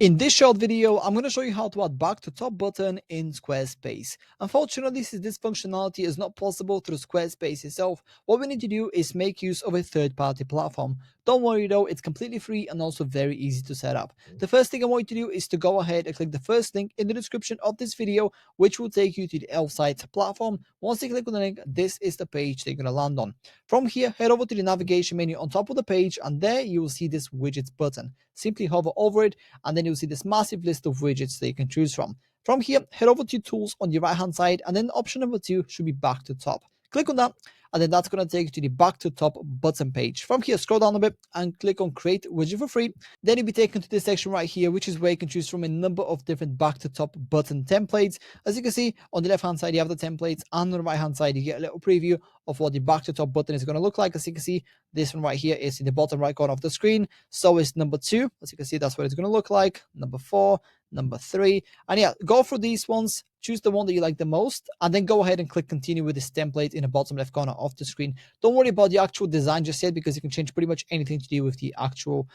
In this short video, I'm going to show you how to add back to top button in Squarespace. Unfortunately, since this functionality is not possible through Squarespace itself, what we need to do is make use of a third-party platform. Don't worry though, it's completely free and also very easy to set up. The first thing I want you to do is to go ahead and click the first link in the description of this video, which will take you to the Elfsight platform. Once you click on the link, this is the page they're going to land on. From here, head over to the navigation menu on top of the page, and there you will see this widgets button. Simply hover over it, and then you'll see this massive list of widgets that you can choose from. From here, head over to tools on the right hand side, and then option number 2 should be back to top. Click on that, and then that's going to take you to the back to top button page. From here, scroll down a bit and click on create widget for free. Then you'll be taken to this section right here, which is where you can choose from a number of different back to top button templates. As you can see, on the left hand side you have the templates, and on the right hand side you get a little preview of what the back to top button is going to look like. As you can see, this one right here is in the bottom right corner of the screen. So is number 2. As you can see, that's what it's going to look like. Number 4, number 3, and yeah, go through these ones, choose the one that you like the most, and then go ahead and click continue with this template in the bottom left corner of the screen. Don't worry about the actual design just yet, because you can change pretty much anything to do with the actual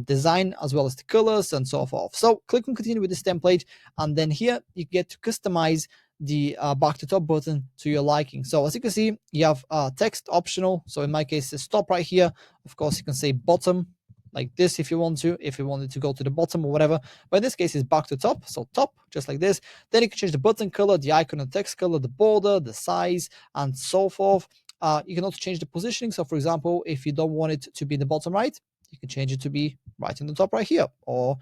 design, as well as the colors and so forth. So click on continue with this template, and then here you get to customize the back to top button to your liking. So as you can see, you have text optional. So in my case, it's top right here. Of course, you can say bottom like this if you want to, if you wanted to go to the bottom or whatever. But in this case, it's back to top. So top, just like this. Then you can change the button color, the icon and text color, the border, the size, and so forth. You can also change the positioning. So for example, if you don't want it to be in the bottom right, you can change it to be right in the top right here, or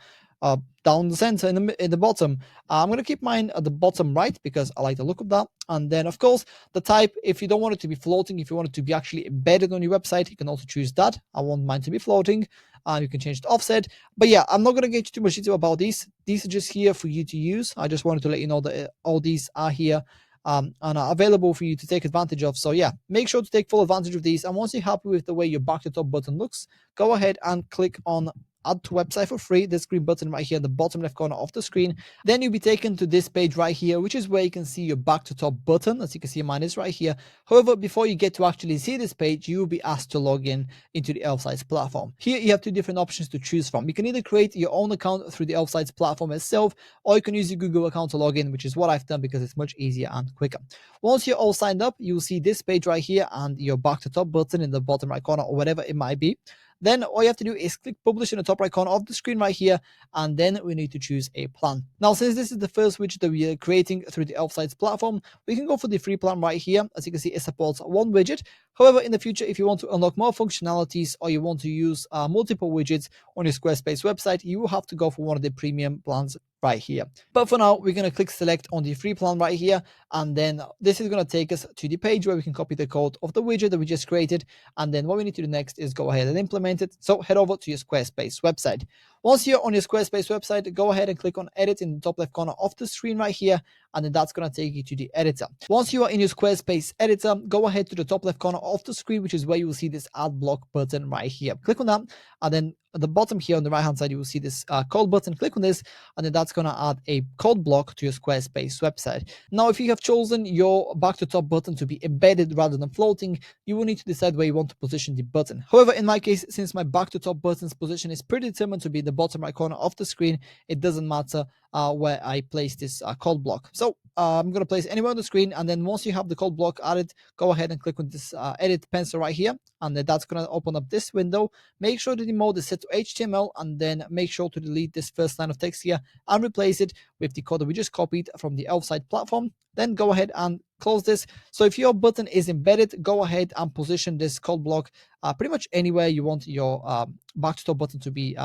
down the center in the bottom. I'm going to keep mine at the bottom right because I like the look of that. And then of course the type, if you don't want it to be floating, if you want it to be actually embedded on your website, you can also choose that. I want mine to be floating, and you can change the offset. But yeah, I'm not going to get you too much detail about these are just here for you to use. I just wanted to let you know that all these are here and are available for you to take advantage of. So yeah, make sure to take full advantage of these. And once you're happy with the way your back to top button looks, go ahead and click on add to website for free, this green button right here in the bottom left corner of the screen. Then you'll be taken to this page right here, which is where you can see your back to top button. As you can see, mine is right here. However, before you get to actually see this page, you will be asked to log in into the Elfsight platform. Here you have two different options to choose from. You can either create your own account through the Elfsight platform itself, or you can use your Google account to log in, which is what I've done because it's much easier and quicker. Once you're all signed up, you'll see this page right here and your back to top button in the bottom right corner, or whatever it might be. Then all you have to do is click publish in the top right corner of the screen right here, and then we need to choose a plan. Now, since this is the first widget that we are creating through the Elfsight platform, we can go for the free plan right here. As you can see, it supports one widget. However, in the future, if you want to unlock more functionalities, or you want to use multiple widgets on your Squarespace website, you will have to go for one of the premium plans right here. But for now, we're going to click select on the free plan right here, and then this is going to take us to the page where we can copy the code of the widget that we just created. And then what we need to do next is go ahead and implement it. So head over to your Squarespace website. Once you're on your Squarespace website, go ahead and click on edit in the top left corner of the screen right here, and then that's going to take you to the editor. Once you are in your Squarespace editor, go ahead to the top left corner of the screen, which is where you will see this add block button right here. Click on that, and then at the bottom here on the right hand side, you will see this code button. Click on this, and then that's going to add a code block to your Squarespace website. Now, if you have chosen your back to top button to be embedded rather than floating, you will need to decide where you want to position the button. However, in my case, since my back to top button's position is predetermined to be the bottom right corner of the screen, it doesn't matter where I place this code block. So I'm going to place anywhere on the screen, and then once you have the code block added, go ahead and click on this edit pencil right here, and then that's going to open up this window. Make sure that the mode is set to HTML, and then make sure to delete this first line of text here and replace it with the code that we just copied from the Elfsight platform. Then go ahead and close this. So if your button is embedded, go ahead and position this code block pretty much anywhere you want your back to top button to be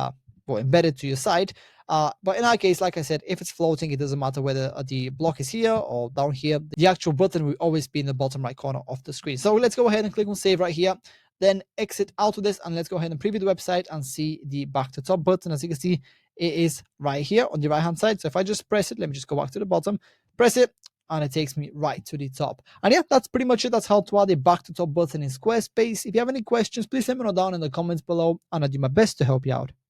embedded to your site. But in our case, like I said, if it's floating, it doesn't matter whether the block is here or down here. The actual button will always be in the bottom right corner of the screen. So let's go ahead and click on save right here. Then exit out of this, and let's go ahead and preview the website and see the back to top button. As you can see, it is right here on the right hand side. So if I just press it, let me just go back to the bottom, press it, and it takes me right to the top. And yeah, that's pretty much it. That's how to add a back to top button in Squarespace. If you have any questions, please let me know down in the comments below, and I'll do my best to help you out.